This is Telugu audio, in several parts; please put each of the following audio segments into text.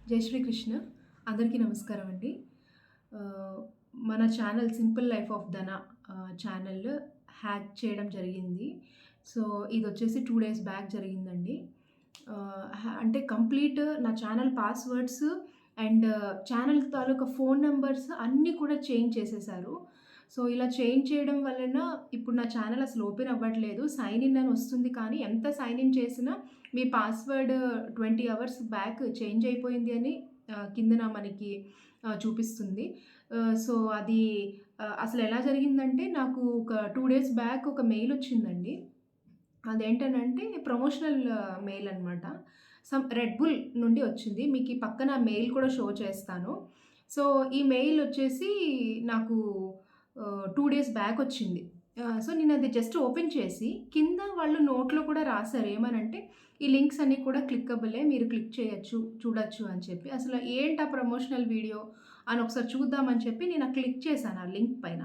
జై శ్రీకృష్ణ. అందరికీ నమస్కారం అండి. మన ఛానల్ 'సింపుల్ లైఫ్ ఆఫ్ ధన' ఛానల్ హ్యాక్ చేయడం జరిగింది. సో, ఇదొచ్చేసి 2 డేస్ బ్యాక్ జరిగిందండి. అంటే కంప్లీట్ నా channel passwords and channel taluka phone numbers అన్నీ కూడా చేంజ్ చేసేశారు. సో, ఇలా చేంజ్ చేయడం వలన ఇప్పుడు నా ఛానల్ అసలు ఓపెన్ అవ్వట్లేదు. సైన్ ఇన్ అని వస్తుంది కానీ ఎంత సైన్ ఇన్ చేసినా మీ పాస్‌వర్డ్ 20 అవర్స్ బ్యాక్ చేంజ్ అయిపోయింది అని కిందన మనకి చూపిస్తుంది. సో, అది అసలెలా జరిగిందంటే నాకు ఒక 2 డేస్ బ్యాక్ ఒక మెయిల్ వచ్చిందండి. అదేంటనంటే ప్రమోషనల్ మెయిల్ అనమాట. రెడ్ బుల్ నుండి వచ్చింది. మీకు ఈ పక్కన మెయిల్ కూడా షో చేస్తాను. సో, ఈ మెయిల్ వచ్చేసి నాకు 2 డేస్ బ్యాక్ వచ్చింది. సో, నేనది జస్ట్ ఓపెన్ చేసి కింద వాళ్ళు నోట్‌లో కూడా రాసారు. ఏమనంటే, "ఈ లింక్స్ అన్నీ కూడా క్లిక్కబులే. మీరు క్లిక్ చేయొచ్చు, చూడొచ్చు" అని చెప్పి. అసలు ఏంటా ప్రమోషనల్ వీడియో అని ఒకసారి చూద్దామని చెప్పి నేను క్లిక్ చేశాను ఆ లింక్ పైన.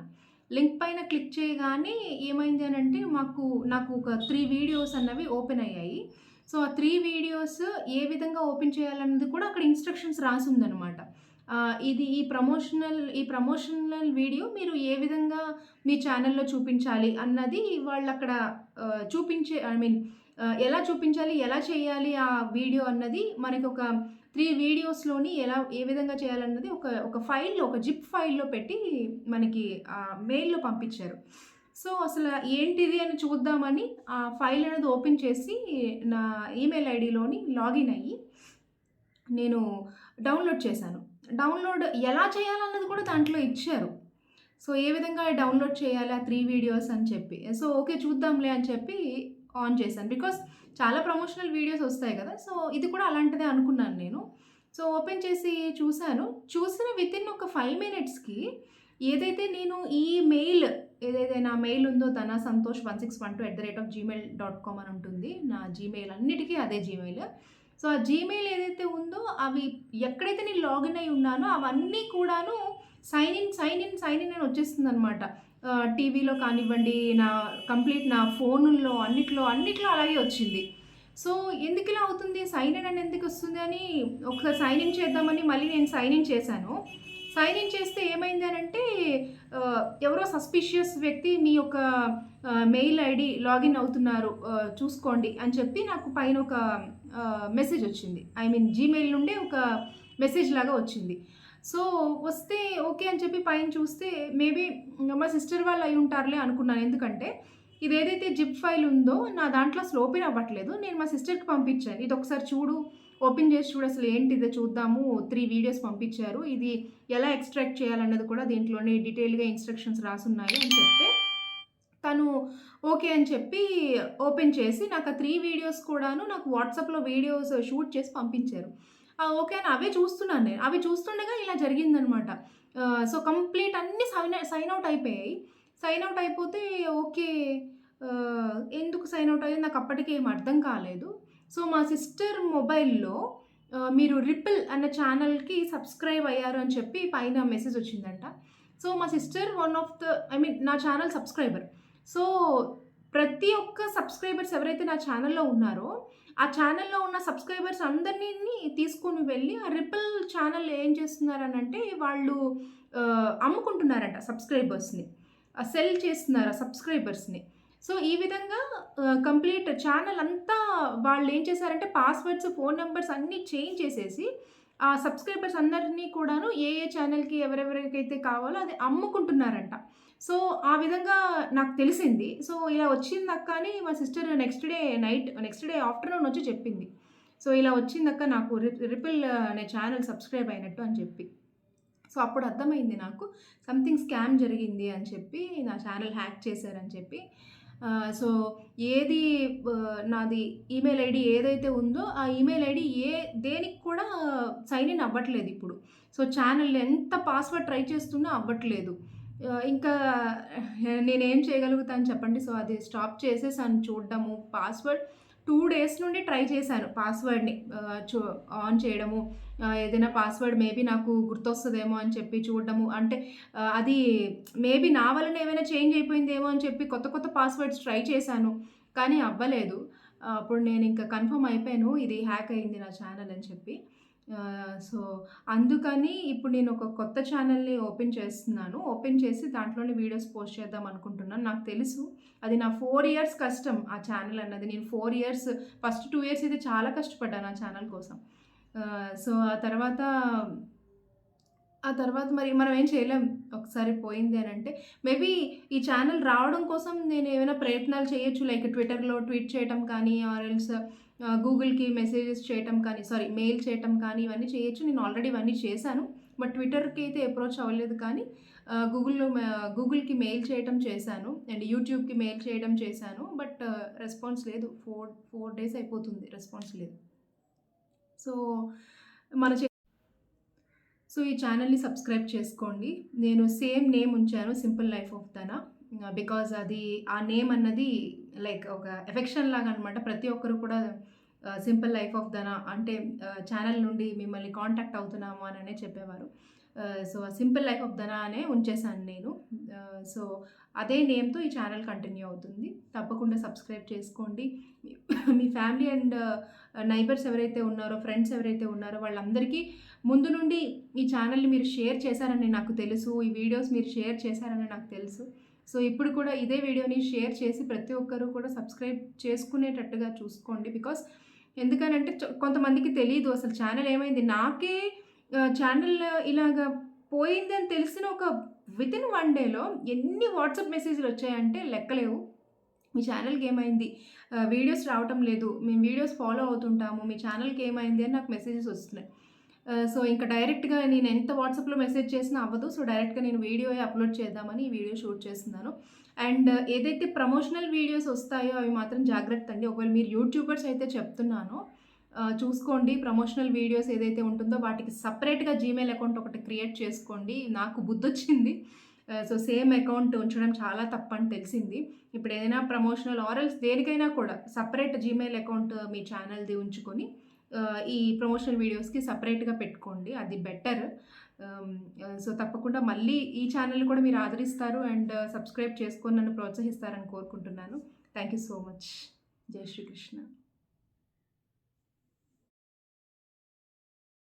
లింక్ పైన క్లిక్ చేయగానే ఏమైంది అనంటే నాకు ఒక 3 వీడియోస్ అన్నవి ఓపెన్ అయ్యాయి. సో, ఆ 3 వీడియోస్ ఏ విధంగా ఓపెన్ చేయాలన్నది కూడా అక్కడ ఇన్‌స్ట్రక్షన్స్ రాసుందనమాట. ఈ ప్రమోషనల్ వీడియో మీరు ఏ విధంగా మీ ఛానెల్‌లో చూపించాలి అన్నది వాళ్ళక్కడ ఎలా చూపించాలి, ఎలా చేయాలి ఆ వీడియో అన్నది మనకొక 3 వీడియోస్‌లోని ఏ విధంగా చేయాలన్నది ఒక ఫైల్‌లో, ఒక జిప్ ఫైల్‌లో పెట్టి మనకి మెయిల్‌లో పంపించారు. సో, అసల ఏంటిది అని చూద్దామని ఆ ఫైల్ అనేది ఓపెన్ చేసి నా ఈమెయిల్ ఐడీలోని లాగిన్ అయ్యి నేను డౌన్‌లోడ్ చేశాను. డౌన్‌లోడ్ ఎలా చేయాలన్నది కూడా దాంట్లో ఇచ్చారు. సో, ఏ విధంగా డౌన్‌లోడ్ చేయాలి ఆ 3 వీడియోస్ అని చెప్పి. సో, ఓకే చూద్దాంలే అని చెప్పి ఆన్ చేశాను. బికాజ్ చాలా ప్రమోషనల్ వీడియోస్ ఒస్తాయి గదా! సో, ఇది కూడా అలాంటిదే అనుకున్నాను నేను. సో, ఓపెన్ చేసి చూసాను. చూసిన వితిన్ ఒక 5 మినిట్స్‌కి ఏదైతే నేను ఈ మెయిల్ ఏదైతే నా మెయిల్ ఉందో dhanasantosh1612@gmail.com అని ఉంటుంది. నా జీమెయిల్ అన్నిటికి అదే జీమెయిల్. సో, ఆ జీమెయిల్ ఏదైతే ఉందో అవి ఎక్కడైతే నేను లాగిన్ అయ్యి ఉన్నానో అవన్నీ కూడాను సైన్ ఇన్ అని వచ్చేస్తుందనమాట. టీవీలో కానివ్వండి, నా ఫోనుల్లో అన్నిట్లో అలాగే వచ్చింది. సో, ఎందుకిలా అవుతుంది? సైన్ ఇన్ అని ఎందుకొస్తుంది అని ఒకసారి సైన్ ఇన్ చేద్దామని మళ్ళీ నేను సైన్ ఇన్ చేశాను. సైన్ ఇన్ చేస్తే ఏమైంది అనంటే ఎవరో సస్పిషియస్ వ్యక్తి మీ యొక్క మెయిల్ ఐడీ లాగిన్ అవుతున్నారు చూసుకోండి అని చెప్పి నాకు పైన ఒక మెసేజ్ వచ్చింది. జీమెయిల్ నుండే ఒక మెసేజ్ లాగా వచ్చింది. సో, వస్తే ఓకే అని చెప్పి పైన చూస్తే మేబీ మా సిస్టర్ వాళ్ళు అయ్యుంటారులే అనుకున్నాను. ఎందుకంటే ఇదేదైతే జిప్ ఫైల్ ఉందో నా దాంట్లో అసలు ఓపెన్ అవ్వట్లేదు. నేను మా సిస్టర్‌కి పంపించాను. ఇదొకసారి చూడు, ఓపెన్ చేసి చూడు అసలు ఏంటిదో చూద్దాము. 3 వీడియోస్ పంపించారు. ఇది ఎలా ఎక్స్ట్రాక్ట్ చేయాలన్నది కూడా దీంట్లోనే డీటెయిల్‌గా ఇన్‌స్ట్రక్షన్స్ రాసున్నాయి అని చెప్తే తను ఓకే అని చెప్పి ఓపెన్ చేసి నాకు ఆ 3 వీడియోస్ కూడాను నాకు వాట్సాప్‌లో వీడియోస్ షూట్ చేసి పంపించారు. ఓకే అని అవే చూస్తున్నాను నేను. అవి చూస్తుండగా ఇలా జరిగిందనమాట. సో, కంప్లీట్ అన్నీ సైన్ ఔట్ అయిపోయాయి. సైన్ ఔట్ అయిపోతే ఓకే. ఎందుకు సైన్ ఔట్ అయ్యాయో నాకు అప్పటికి ఏమి అర్థం కాలేదు. సో, మా సిస్టర్ మొబైల్‌లో మీరు 'రిపుల్' అన్న ఛానల్‌కి సబ్స్క్రైబ్ అయ్యారు అని చెప్పి పైన మెసేజ్ వచ్చిందంట. సో, మా సిస్టర్ వన్ ఆఫ్ ద నా ఛానల్ సబ్స్క్రైబర్. సో, ప్రతి ఒక్క సబ్స్క్రైబర్స్ ఎవరైతే నా ఛానల్‌లో ఉన్నారో, ఆ ఛానల్‌లో ఉన్న సబ్స్క్రైబర్స్ అందరిని తీసుకొని వెళ్ళి ఆ 'రిపుల్' ఛానల్ ఏం చేస్తున్నారనంటే వాళ్ళు అమ్ముకుంటున్నారంట సబ్స్క్రైబర్స్‌ని. సెల్ చేస్తున్నారు ఆ సబ్స్క్రైబర్స్‌ని. సో, ఈ విధంగా కంప్లీట్ ఛానల్ అంతా వాళ్ళేం చేశారంటే పాస్‌వర్డ్స్, ఫోను నంబర్స్ అన్నీ చేంజ్ చేసేసి ఆ సబ్స్క్రైబర్స్ అందరిని కూడాను ఏ ఛానల్‌కి ఎవరెవరికైతే కావాలో అది అమ్ముకుంటున్నారంట. సో, ఆ విధంగా నాకు తెలిసింది. సో, ఇలా వచ్చిందక్క అని మా సిస్టర్ నెక్స్ట్ డే ఆఫ్టర్‌నూన్ వచ్చి చెప్పింది. సో, ఇలా వచ్చిందక్క నాకు రిపుల్ అనే ఛానల్ సబ్స్క్రైబ్ అయినట్టు అని చెప్పి. సో, అప్పుడు అర్థమైంది నాకు సంథింగ్ స్కామ్ జరిగింది అని చెప్పి, నా ఛానల్ హ్యాక్ చేశారని చెప్పి. సో, ఏది నాది ఈమెయిల్ ఐడీ ఏదైతే ఉందో, ఆ ఈమెయిల్ ఐడీ దేనికి కూడా సైన్ ఇన్ అవ్వట్లేదిప్పుడు. సో, ఛానల్ ఎంత పాస్‌వర్డ్ ట్రై చేస్తున్నా అవ్వట్లేదు. ఇంకా నేనేం చేయగలుగుతాను చెప్పండి? సో, అది స్టాప్ చేసేసాను చూడడము. పాస్‌వర్డ్ 2 డేస్ నుండి ట్రై చేశాను పాస్‌వర్డ్‌ని ఆన్ చేయడము. ఏదైనా పాస్‌వర్డ్ మేబీ నాకు గుర్తొస్తదేమో అని చెప్పి చూడడము. అంటే అది మేబీ నా వలన ఏమైనా చేంజ్ అయిపోయిందేమో అని చెప్పి కొత్త కొత్త పాస్‌వర్డ్స్ ట్రై చేశాను. కానీ అవ్వలేదు. అప్పుడు నేనింక కన్ఫర్మ్ అయిపోయాను ఇది హ్యాక్ అయింది నా ఛానల్ అని చెప్పి. సో, అందుకని ఇప్పుడు నేను ఒక కొత్త ఛానెల్‌ని ఓపెన్ చేస్తున్నాను. ఓపెన్ చేసి దాంట్లోనే వీడియోస్ పోస్ట్ చేద్దాం అనుకుంటున్నాను. నాకు తెలుసు అది నా 4 ఇయర్స్ కష్టం ఆ ఛానెల్ అన్నది. నేను 4 ఇయర్స్ ఫస్ట్ 2 ఇయర్స్ అయితే చాలా కష్టపడ్డాను ఆ ఛానెల్ కోసం. సో, ఆ తర్వాత మరి మనం ఏం చేయలేం. ఒకసారి పోయింది అనంటే. మేబీ ఈ ఛానెల్ రావడం కోసం నేను ఏమైనా ప్రయత్నాలు చేయొచ్చు. లైక్ ట్విట్టర్‌లో ట్వీట్ చేయటం కానీ, ఆర్ ఎల్స్ గూగుల్‌కి మెసేజెస్ చేయటం కానీ, సారీ మెయిల్ చేయటం కానీ ఇవన్నీ చేయొచ్చు. నేను ఆల్రెడీ ఇవన్నీ చేశాను. బట్ ట్విట్టర్‌కి అయితే అప్రోచ్ అవ్వలేదు కానీ గూగుల్‌కి మెయిల్ చేయటం చేశాను. అండ్ యూట్యూబ్‌కి మెయిల్ చేయడం చేశాను. బట్ రెస్పాన్స్ లేదు. 4 డేస్ అయిపోతుంది రెస్పాన్స్ లేదు. సో, మన సో, ఈ ఛానెల్‌ని సబ్స్క్రైబ్ చేసుకోండి. నేను సేమ్ నేమ్ ఉంచాను 'సింపుల్ లైఫ్ ఆఫ్ ధన'. బికాజ్ అది ఆ నేమ్ అన్నది లైక్ ఒక ఎఫెక్షన్ లాగా అనమాట. ప్రతి ఒక్కరు కూడా 'సింపుల్ లైఫ్ ఆఫ్ ధన' అంటే ఛానెల్ నుండి మిమ్మల్ని కాంటాక్ట్ అవుతున్నాము అననే చెప్పేవారు. సో, 'సింపుల్ లైఫ్ ఆఫ్ ధన' అనే ఉంచేశాను నేను. సో, అదే నేమ్‌తో ఈ ఛానెల్ కంటిన్యూ అవుతుంది. తప్పకుండా సబ్స్క్రైబ్ చేసుకోండి. మీ ఫ్యామిలీ అండ్ నైబర్స్ ఎవరైతే ఉన్నారో, ఫ్రెండ్స్ ఎవరైతే ఉన్నారో వాళ్ళందరికీ ముందు నుండి ఈ ఛానల్‌ని మీరు షేర్ చేశారని నాకు తెలుసు. ఈ వీడియోస్ మీరు షేర్ చేశారని నాకు తెలుసు. సో, ఇప్పుడు కూడా ఇదే వీడియోని షేర్ చేసి ప్రతి ఒక్కరు కూడా సబ్స్క్రైబ్ చేసుకునేటట్టుగా చూసుకోండి. బికాస్ ఎందుకనంటే కొంతమందికి తెలీదు అసలు ఛానల్ ఏమైంది. నాకే ఛానల్ ఇలాగా పోయిందని తెలిసిన ఒక వితిన్ 1 డేలో ఎన్ని వాట్సాప్ మెసేజ్‌లు వచ్చాయంటే లెక్కలేవు. మీ ఛానల్‌కి ఏమైంది? వీడియోస్ రావటం లేదు. మేము వీడియోస్ ఫాలో అవుతుంటాము. మీ ఛానల్‌కి ఏమైంది అని నాకు మెసేజెస్ వస్తున్నాయి. సో, ఇంకా డైరెక్ట్‌గా నేను ఎంత వాట్సాప్‌లో మెసేజ్ చేసినా అవ్వదు. సో, డైరెక్ట్‌గా నేను వీడియోయే అప్‌లోడ్ చేద్దామని ఈ వీడియో షూట్ చేస్తున్నాను. అండ్ ఏదైతే ప్రమోషనల్ వీడియోస్ వస్తాయో అవి మాత్రం జాగ్రత్త అండి. ఒకవేళ మీరు యూట్యూబర్స్ అయితే చెప్తున్నాను. చూసుకోండి ప్రమోషనల్ వీడియోస్ ఏదైతే ఉంటుందో వాటికి సెపరేట్‌గా జీమెయిల్ అకౌంట్ ఒకటి క్రియేట్ చేసుకోండి. నాకు బుద్ధొచ్చింది. సో, సేమ్ అకౌంట్ ఉంచడం చాలా తప్పని తెలిసింది. ఇప్పుడు ఏదైనా ప్రమోషనల్ ఆర్ ఎల్స్ దేనికైనా కూడా సెపరేట్ జీమెయిల్ అకౌంట్ మీ ఛానల్‌ది ఉంచుకొని ఈ ప్రమోషనల్ వీడియోస్‌కి సెపరేట్‌గా పెట్టుకోండి. అది బెటర్. సో, తప్పకుండా మళ్ళీ ఈ ఛానల్‌ని కూడా మీరు ఆదరిస్తారు అండ్ సబ్స్క్రైబ్ చేసుకొని నన్ను ప్రోత్సహిస్తారని కోరుకుంటున్నాను. Thank you so much. జై శ్రీకృష్ణ.